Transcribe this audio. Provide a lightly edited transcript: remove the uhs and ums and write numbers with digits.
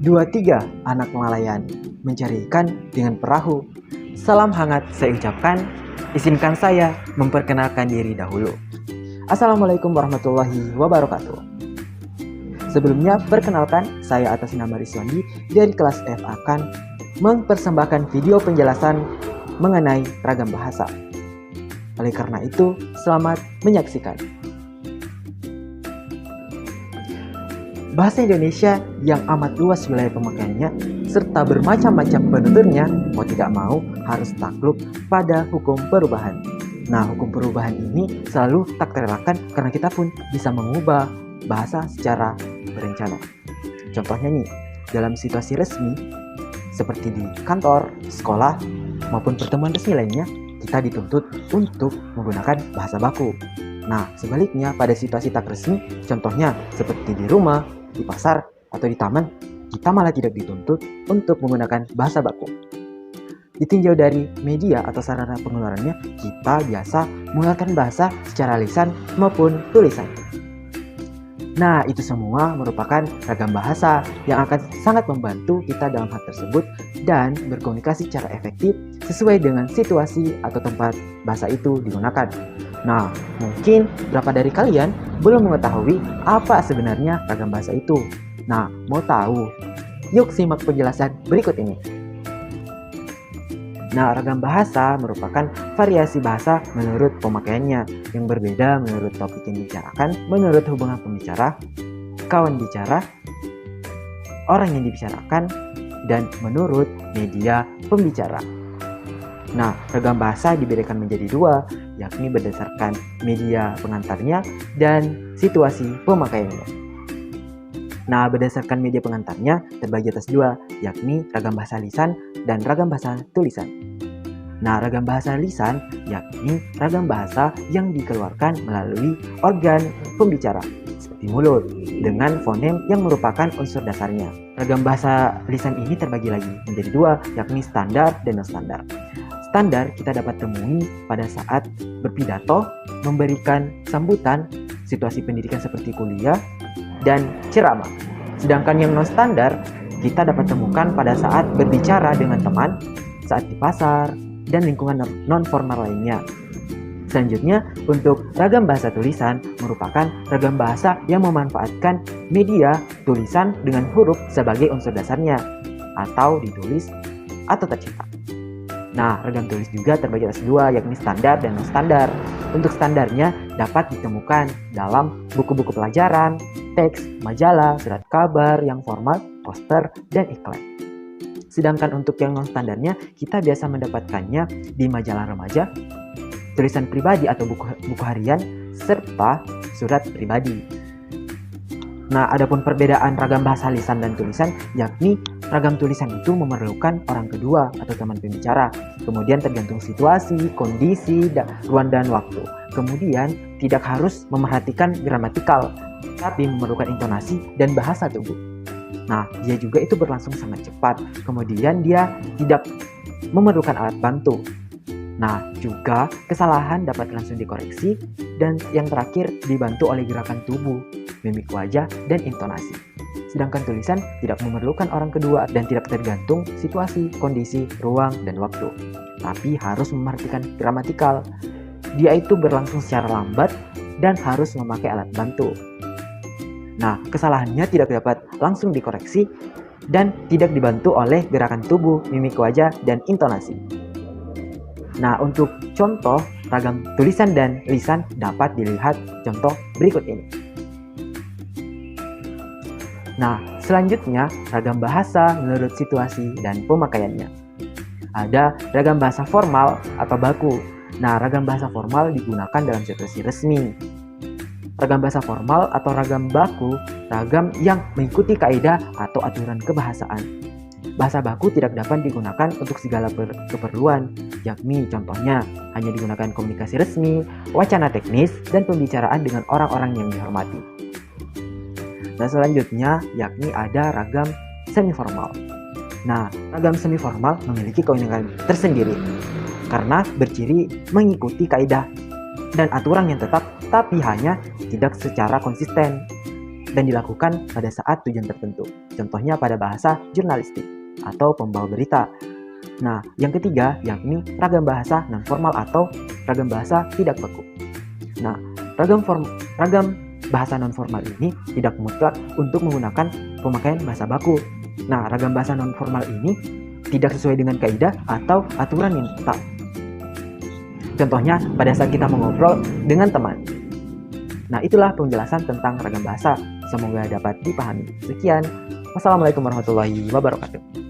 2-3 anak nelayan mencari ikan dengan perahu. Salam hangat saya ucapkan, izinkan saya memperkenalkan diri dahulu. Assalamualaikum warahmatullahi wabarakatuh. Sebelumnya, perkenalkan, saya atas nama Rizwandi dari kelas F akan mempersembahkan video penjelasan mengenai ragam bahasa. Oleh karena itu, selamat menyaksikan. Bahasa Indonesia yang amat luas wilayah pemakaiannya serta bermacam-macam penuturnya, mau tidak mau harus takluk pada hukum perubahan. Nah, hukum perubahan ini selalu tak terelakkan karena kita pun bisa mengubah bahasa secara berencana. Contohnya nih, dalam situasi resmi seperti di kantor, sekolah, maupun pertemuan resmi lainnya, kita dituntut untuk menggunakan bahasa baku. Nah, sebaliknya pada situasi tak resmi, contohnya seperti di rumah, di pasar, atau di taman, kita malah tidak dituntut untuk menggunakan bahasa baku. Ditinjau dari media atau sarana pengeluarannya, kita biasa menggunakan bahasa secara lisan maupun tulisan. Nah, itu semua merupakan ragam bahasa yang akan sangat membantu kita dalam hal tersebut dan berkomunikasi secara efektif sesuai dengan situasi atau tempat bahasa itu digunakan. Nah, mungkin beberapa dari kalian belum mengetahui apa sebenarnya ragam bahasa itu. Nah, mau tahu? Yuk simak penjelasan berikut ini. Nah, ragam bahasa merupakan variasi bahasa menurut pemakaiannya yang berbeda menurut topik yang dibicarakan, menurut hubungan pembicara, kawan bicara, orang yang dibicarakan, dan menurut media pembicara. Nah, ragam bahasa dibedakan menjadi dua, yakni berdasarkan media pengantarnya dan situasi pemakaiannya. Nah, berdasarkan media pengantarnya terbagi atas dua, yakni ragam bahasa lisan dan ragam bahasa tulisan. Nah, ragam bahasa lisan yakni ragam bahasa yang dikeluarkan melalui organ pembicara seperti mulut dengan fonem yang merupakan unsur dasarnya. Ragam bahasa lisan ini terbagi lagi menjadi dua, yakni standar dan non-standar. Standar kita dapat temui pada saat berpidato, memberikan sambutan, situasi pendidikan seperti kuliah, dan ceramah. Sedangkan yang non-standar kita dapat temukan pada saat berbicara dengan teman, saat di pasar, dan lingkungan non-formal lainnya. Selanjutnya, untuk ragam bahasa tulisan merupakan ragam bahasa yang memanfaatkan media tulisan dengan huruf sebagai unsur dasarnya, atau ditulis atau tercetak. Nah, ragam tulis juga terbagi atas dua, yakni standar dan non-standar. Untuk standarnya dapat ditemukan dalam buku-buku pelajaran, teks, majalah, surat kabar yang formal, poster, dan iklan. Sedangkan untuk yang non-standarnya, kita biasa mendapatkannya di majalah remaja, tulisan pribadi atau buku harian, serta surat pribadi. Nah, adapun perbedaan ragam bahasa lisan dan tulisan, yakni ragam tulisan itu memerlukan orang kedua atau teman pembicara. Kemudian tergantung situasi, kondisi, ruang dan waktu. Kemudian tidak harus memerhatikan gramatikal, tapi memerlukan intonasi dan bahasa tubuh. Nah, dia juga itu berlangsung sangat cepat. Kemudian dia tidak memerlukan alat bantu. Nah, juga kesalahan dapat langsung dikoreksi. Dan yang terakhir dibantu oleh gerakan tubuh, mimik wajah, dan intonasi. Sedangkan tulisan tidak memerlukan orang kedua dan tidak tergantung situasi, kondisi, ruang, dan waktu. Tapi harus memperhatikan gramatikal. Dia itu berlangsung secara lambat dan harus memakai alat bantu. Nah, kesalahannya tidak dapat langsung dikoreksi dan tidak dibantu oleh gerakan tubuh, mimik wajah, dan intonasi. Nah, untuk contoh ragam tulisan dan lisan dapat dilihat contoh berikut ini. Nah, selanjutnya ragam bahasa menurut situasi dan pemakaiannya. Ada ragam bahasa formal atau baku. Nah, ragam bahasa formal digunakan dalam situasi resmi. Ragam bahasa formal atau ragam baku, ragam yang mengikuti kaidah atau aturan kebahasaan. Bahasa baku tidak dapat digunakan untuk segala keperluan, yakni contohnya hanya digunakan komunikasi resmi, wacana teknis, dan pembicaraan dengan orang-orang yang dihormati. Dan selanjutnya yakni ada ragam semi-formal. Nah, ragam semi-formal memiliki keunikan tersendiri karena berciri mengikuti kaidah dan aturan yang tetap, tapi hanya tidak secara konsisten. dan dilakukan pada saat tujuan tertentu. Contohnya pada bahasa jurnalistik atau pembawa berita. Nah, yang ketiga yakni ragam bahasa non-formal atau ragam bahasa tidak baku. Nah, ragam bahasa non-formal ini tidak mutlak untuk menggunakan pemakaian bahasa baku. Nah, ragam bahasa non-formal ini tidak sesuai dengan kaidah atau aturan yang tetap. Contohnya pada saat kita mengobrol dengan teman. Nah, itulah penjelasan tentang ragam bahasa. Semoga dapat dipahami. Sekian. Wassalamualaikum warahmatullahi wabarakatuh.